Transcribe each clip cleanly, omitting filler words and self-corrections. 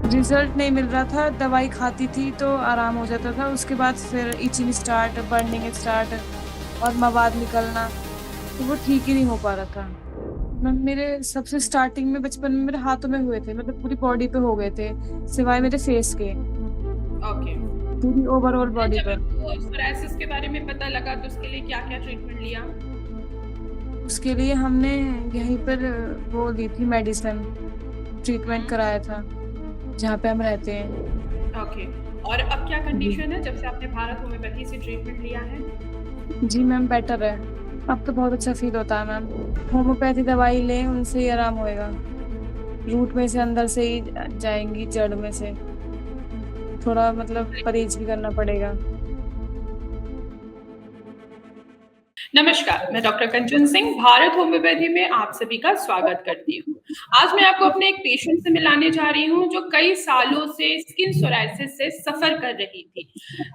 Result नहीं मिल रहा था, दवाई खाती थी तो आराम हो जाता था, उसके बाद फिर इचिंग स्टार्ट, बर्निंग स्टार्ट और मवाद निकलना, तो वो ठीक ही नहीं हो पा रहा था। मेरे सबसे स्टार्टिंग में बचपन में मेरे हाथों में हुए थे, मतलब पूरी बॉडी पे हो गए थे, सिवाय मेरे फेस के, ओके। पूरी ओवरऑल फिर बॉडी जब पर। आपको सोरायसिस के बारे में पता लगा तो उसके लिए क्या-क्या ट्रीटमेंट लिया? उसके लिए हमने यहीं पर वो ली थी मेडिसिन, ट्रीटमेंट हुँ, कराया था, जहाँ पे हम रहते हैं। ओके। और अब क्या जी। कंडीशन है जब से आपने भारत होम्योपैथी से ट्रीटमेंट लिया है? जी मैम, बेटर है। अब तो बहुत अच्छा फ़ील होता है मैम। होम्योपैथी दवाई लें, उनसे ही आराम होएगा। रूट में से अंदर से ही जाएँगी, जड़ में से। थोड़ा मतलब परहेज़ भी करना पड़ेगा। नमस्कार, मैं डॉक्टर कंचन सिंह भारत होम्योपैथी में आप सभी का स्वागत करती हूँ। आज मैं आपको अपने एक पेशेंट से मिलाने जा रही हूँ जो कई सालों से स्किन सोरायसिस से सफ़र कर रही थी।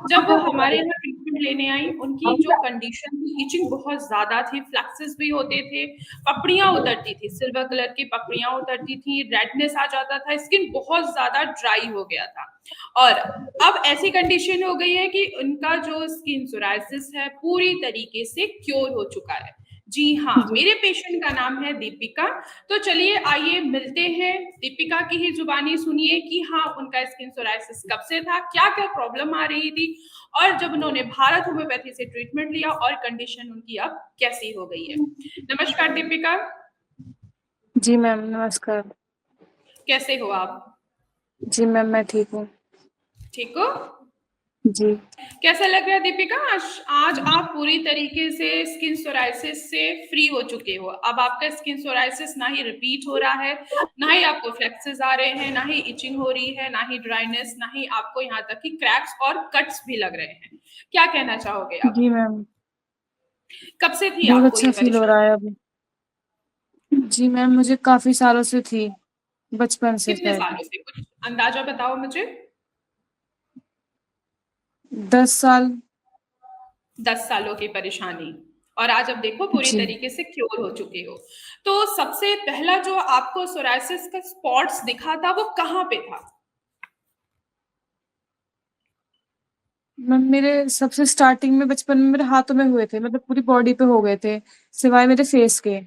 जब वो हमारे यहाँ ट्रीटमेंट लेने आई, उनकी जो कंडीशन थी, इचिंग बहुत ज़्यादा थी, फ्लैक्सेस भी होते थे, पपड़ियाँ उतरती थी, सिल्वर कलर की पपड़ियाँ उतरती थी, रेडनेस आ जाता था, स्किन बहुत ज़्यादा ड्राई हो गया था। और अब ऐसी कंडीशन हो गई है कि उनका जो स्किन सोरायसिस है पूरी तरीके से क्योर हो चुका है। जी हाँ, जी। मेरे पेशेंट का नाम है दीपिका। तो चलिए आइए मिलते हैं, दीपिका की ही जुबानी सुनिए कि हाँ, उनका स्किन सोरायसिस कब से था, क्या-क्या प्रॉब्लम आ रही थी और जब उन्होंने भारत होम्योपैथी से ट्रीटमेंट लिया और कंडीशन उनकी अब कैसी हो गई है। नमस्कार दीपिका, जी मैम, नमस्कार। कैसे हो आप? जी मैम, मैं ठीक हूँ। ठीक हो? जी। कैसा लग रहा है दीपिका? आज आज आप पूरी तरीके से स्किन सोरायसिस से फ्री हो चुके हो। अब आपका स्किन सोरायसिस ना ही रिपीट हो रहा है, ना ही आपको फ्लेक्सेस आ रहे हैं, ना ही इचिंग हो रही है, ना ही ड्राइनेस, ना ही आपको यहाँ तक कि क्रैक्स और कट्स भी लग रहे हैं। क्या कहना चाहोगे आप? जी मैम, कब से थी बहुत आपको ये अच्छा फ़ील हो रहा परेशानी? है अब। जी मैम, मुझे काफ़ी सालों से थी, बचपन से कितने शायद। सालों से? कुछ अंदाजा बताओ मुझे। 10 साल। 10 सालों की परेशानी और आज अब देखो पूरी जी। तरीके से क्योर हो चुके हो। तो सबसे पहला जो आपको सोरायसिस का स्पॉट्स दिखा था वो कहाँ पे था? मैम, मेरे सबसे स्टार्टिंग में बचपन में मेरे हाथों में हुए थे, मतलब पूरी बॉडी पे हो गए थे, सिवाय मेरे फेस के,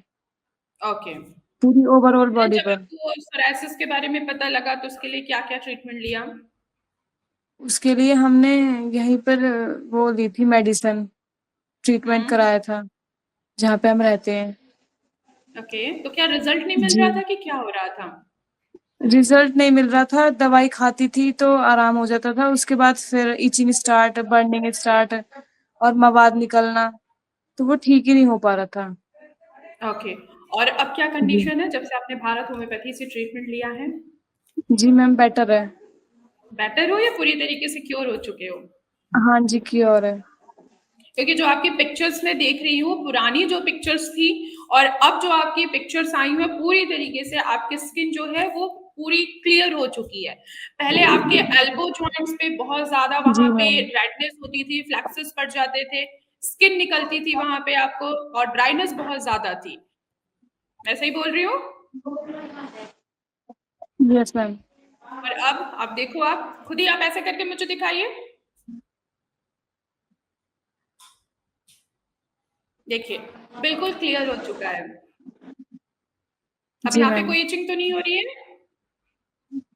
ओके। पूरी ओवरऑल फिर बॉडी जब पर। आपको सोरायसिस के बारे में पता लगा तो उसके लिए क्या-क्या ट्रीटमेंट लिया? उसके लिए हमने यहीं पर वो ली थी मेडिसिन, ट्रीटमेंट हुँ, कराया था, जहाँ पे हम रहते हैं। ओके। तो क्या रिज़ल्ट नहीं मिल जी। रहा था कि क्या हो रहा था? रिज़ल्ट नहीं मिल रहा था, दवाई खाती थी तो आराम हो जाता था, उसके बाद फिर इचिंग स्टार्ट, बर्निंग स्टार्ट और मवाद निकलना, तो वो ठीक ही नहीं हो पा रहा था। ओके। और अब क्या जी। कंडीशन है जब से आपने भारत होम्योपैथी से ट्रीटमेंट लिया है? जी मैम, बेटर है। बेटर हो या पूरी तरीके से क्योर हो चुके हो? हाँ जी, क्योर है। क्योंकि जो आपकी पिक्चर्स मैं देख रही हूँ, पुरानी जो पिक्चर्स थी और अब जो आपकी पिक्चर्स आई हुई हैं, पूरी तरीके से आपकी स्किन जो है वो पूरी क्लियर हो चुकी है। पहले आपके एल्बो जॉइंट्स पे बहुत ज़्यादा जी वहाँ पे मैम। रेडनेस होती थी, फ्लैक्सेस पड़ जाते थे, स्किन निकलती थी वहाँ पे आपको और ड्राइनेस बहुत ज़्यादा थी। मैं सही बोल रही हूँ? Yes ma'am. और अब देखो आप, खुद ही आप ऐसे करके मुझे दिखाइए। देखिए, बिल्कुल क्लियर हो चुका है। अब जी यहाँ पे मैम। कोई इचिंग तो नहीं हो रही है?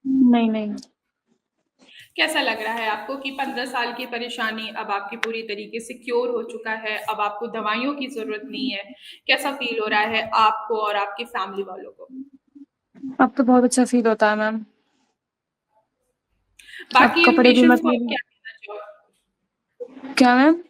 नहीं, नहीं। कैसा लग रहा है आपको कि 15 साल की परेशानी अब आपकी पूरी तरीके से क्योर हो चुका है, अब आपको दवाइयों की ज़रूरत नहीं है? कैसा फ़ील हो रहा है आपको और आपकी फैमिली वालों को? अब तो बहुत अच्छा फ़ील होता है मैम। अब बाकी उन कपड़े भी पेशेंट्स को आप मतलब। क्या कहना चाहो क्या मैम?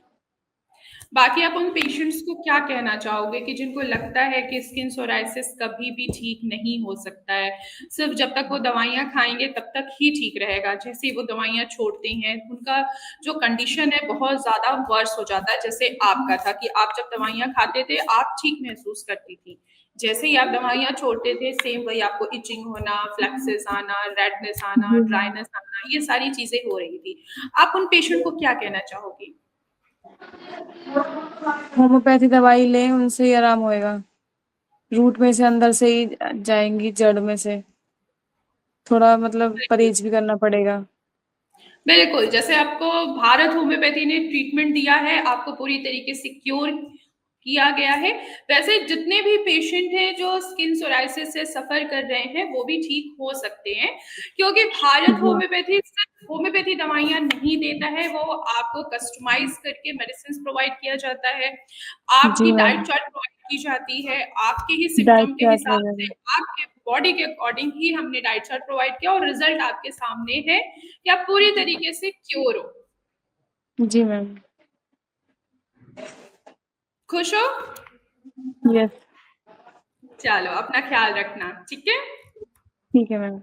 बाकी आप उन पेशेंट्स को क्या कहना चाहोगे कि जिनको लगता है कि स्किन सोरायसिस कभी भी ठीक नहीं हो सकता है, सिर्फ़ जब तक वो दवाइयाँ खाएँगे तब तक ही ठीक रहेगा, जैसे ही वो दवाइयाँ छोड़ते हैं, उनका जो कंडीशन है बहुत ज़्यादा वर्स हो जाता है, जैसे आपका था कि आप जब दवाइयाँ खाते थे, आप ठीक महसूस करती थी। जैसे ही आप दवाइयाँ छोड़ते थे, सेम वही आपको इचिंग होना, फ्लैक्सेस आना, रेडनेस आना, जी मैम। ड्राइनेस आना, ये सारी चीज़ें हो रही थी। आप उन पेशेंट को क्या कहना चाहोगी? होम्योपैथी दवाई लें, उनसे ही आराम होएगा। रूट में से अंदर से ही जाएँगी, जड़ में से। थोड़ा मतलब परहेज भी करना पड़ेगा। बिल्कुल, जैसे आपको भारत होम्योपैथी ने ट्रीटमेंट दिया है, आपको पूरी तरीके से क्योर किया गया है, वैसे जितने भी पेशेंट हैं जो स्किन सोराइसिस से सफ़र कर रहे हैं, वो भी ठीक हो सकते हैं, क्योंकि भारत जी, होम्योपैथी सिर्फ होम्योपैथी दवाइयाँ नहीं देता है, वो आपको कस्टमाइज़ करके मेडिसिन्स प्रोवाइड किया जाता है, जी आपकी डाइट मैम, चार्ट प्रोवाइड की जाती है, आपके ही डाइट सिम्पटम के चार्ट हिसाब से, वगैरह। आपके बॉडी के अकॉर्डिंग ही हमने डाइट चार्ट प्रोवाइड किया और रिज़ल्ट आपके सामने है कि आप पूरी तरीके से क्योर हो। जी मैम। खुश हो? यस, चलो, अपना ख्याल रखना, ठीक है? ठीक है मैम।